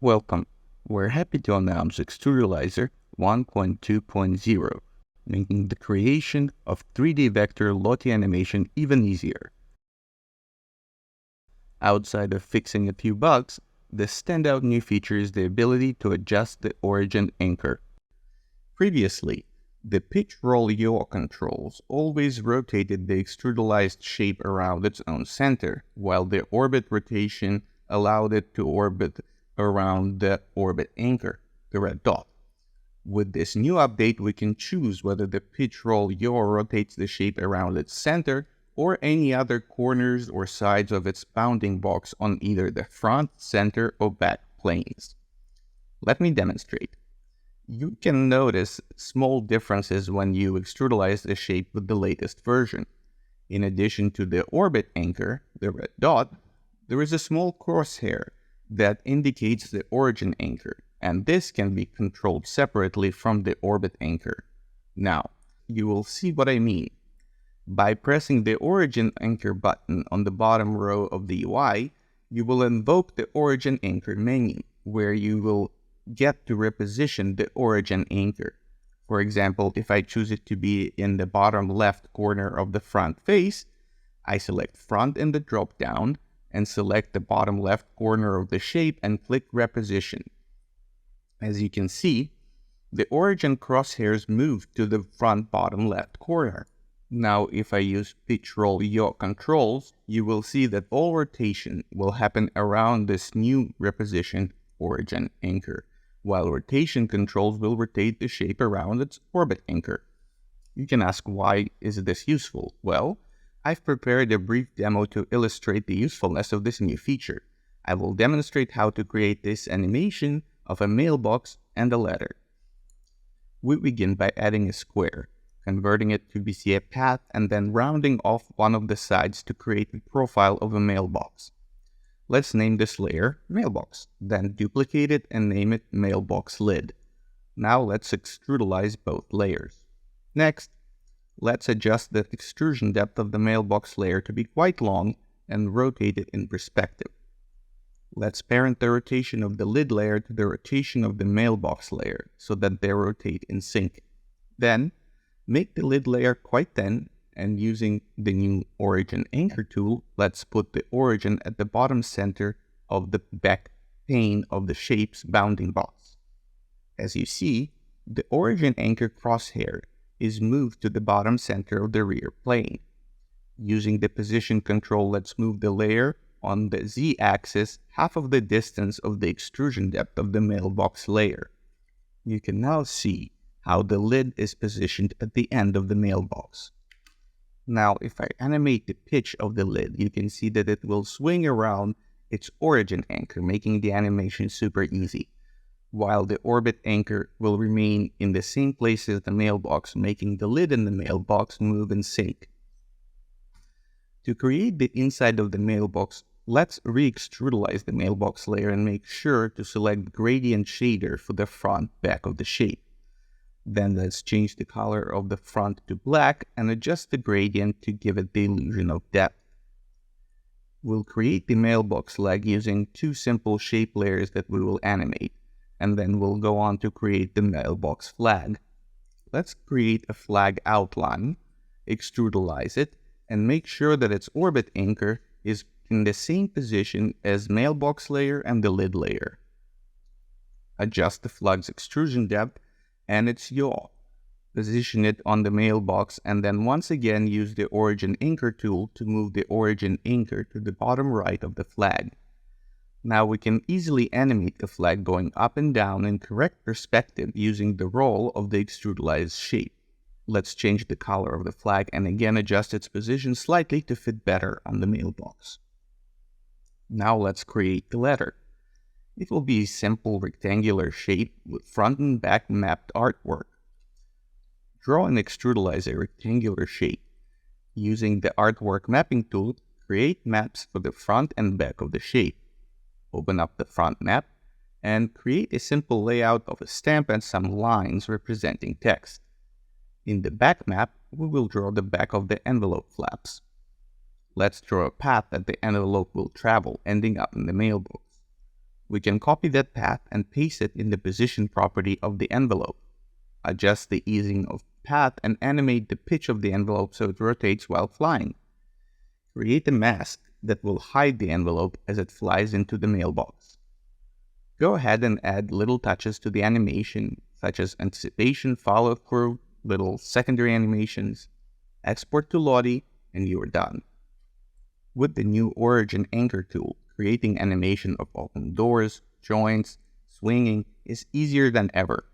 Welcome. We're happy to announce Extrudalizer 1.2.0, making the creation of 3D vector Lottie animation even easier. Outside of fixing a few bugs, the standout new feature is the ability to adjust the origin anchor. Previously, the pitch roll yaw controls always rotated the extrudalized shape around its own center, while the orbit rotation allowed it to orbit around the orbit anchor, the red dot. With this new update, we can choose whether the pitch roll yaw rotates the shape around its center or any other corners or sides of its bounding box on either the front, center, or back planes. Let me demonstrate. You can notice small differences when you extrudalize the shape with the latest version. In addition to the orbit anchor, the red dot, there is a small crosshair that indicates the origin anchor, and this can be controlled separately from the orbit anchor. Now, you will see what I mean. By pressing the origin anchor button on the bottom row of the UI, you will invoke the origin anchor menu, where you will get to reposition the origin anchor. For example, if I choose it to be in the bottom left corner of the front face, I select front in the drop-down and select the bottom left corner of the shape and click reposition. As you can see, the origin crosshairs move to the front bottom left corner. Now, if I use pitch roll yaw controls, you will see that all rotation will happen around this new repositioned origin anchor, while rotation controls will rotate the shape around its orbit anchor. You can ask, why is this useful? Well, I've prepared a brief demo to illustrate the usefulness of this new feature. I will demonstrate how to create this animation of a mailbox and a letter. We begin by adding a square, converting it to be a path, and then rounding off one of the sides to create the profile of a mailbox. Let's name this layer Mailbox, then duplicate it and name it Mailbox Lid. Now let's extrudalize both layers. Next, let's adjust the extrusion depth of the mailbox layer to be quite long and rotate it in perspective. Let's parent the rotation of the lid layer to the rotation of the mailbox layer so that they rotate in sync. Then, make the lid layer quite thin, and using the new origin anchor tool, let's put the origin at the bottom center of the back pane of the shape's bounding box. As you see, the origin anchor crosshair is moved to the bottom center of the rear plane. Using the position control, let's move the layer on the z-axis half of the distance of the extrusion depth of the mailbox layer. You can now see how the lid is positioned at the end of the mailbox. Now, if I animate the pitch of the lid, you can see that it will swing around its origin anchor, making the animation super easy, while the orbit anchor will remain in the same place as the mailbox, making the lid and the mailbox move in sync. To create the inside of the mailbox, let's re-extrudalize the mailbox layer and make sure to select gradient shader for the front back of the shape. Then let's change the color of the front to black and adjust the gradient to give it the illusion of depth. We'll create the mailbox leg using two simple shape layers that we will animate, and then we'll go on to create the mailbox flag. Let's create a flag outline, extrudalize it, and make sure that its orbit anchor is in the same position as mailbox layer and the lid layer. Adjust the flag's extrusion depth and its yaw. Position it on the mailbox, and then once again use the origin anchor tool to move the origin anchor to the bottom right of the flag. Now we can easily animate the flag going up and down in correct perspective using the roll of the extrudalized shape. Let's change the color of the flag and again adjust its position slightly to fit better on the mailbox. Now let's create the letter. It will be a simple rectangular shape with front and back mapped artwork. Draw and extrudalize a rectangular shape. Using the artwork mapping tool, create maps for the front and back of the shape. Open up the front map and create a simple layout of a stamp and some lines representing text. In the back map, we will draw the back of the envelope flaps. Let's draw a path that the envelope will travel, ending up in the mailbox. We can copy that path and paste it in the position property of the envelope. Adjust the easing of path and animate the pitch of the envelope so it rotates while flying. Create a mask that will hide the envelope as it flies into the mailbox. Go ahead and add little touches to the animation, such as anticipation, follow-through, little secondary animations. Export to Lottie, and you are done. With the new Origin Anchor tool, creating animation of open doors, joints, swinging is easier than ever.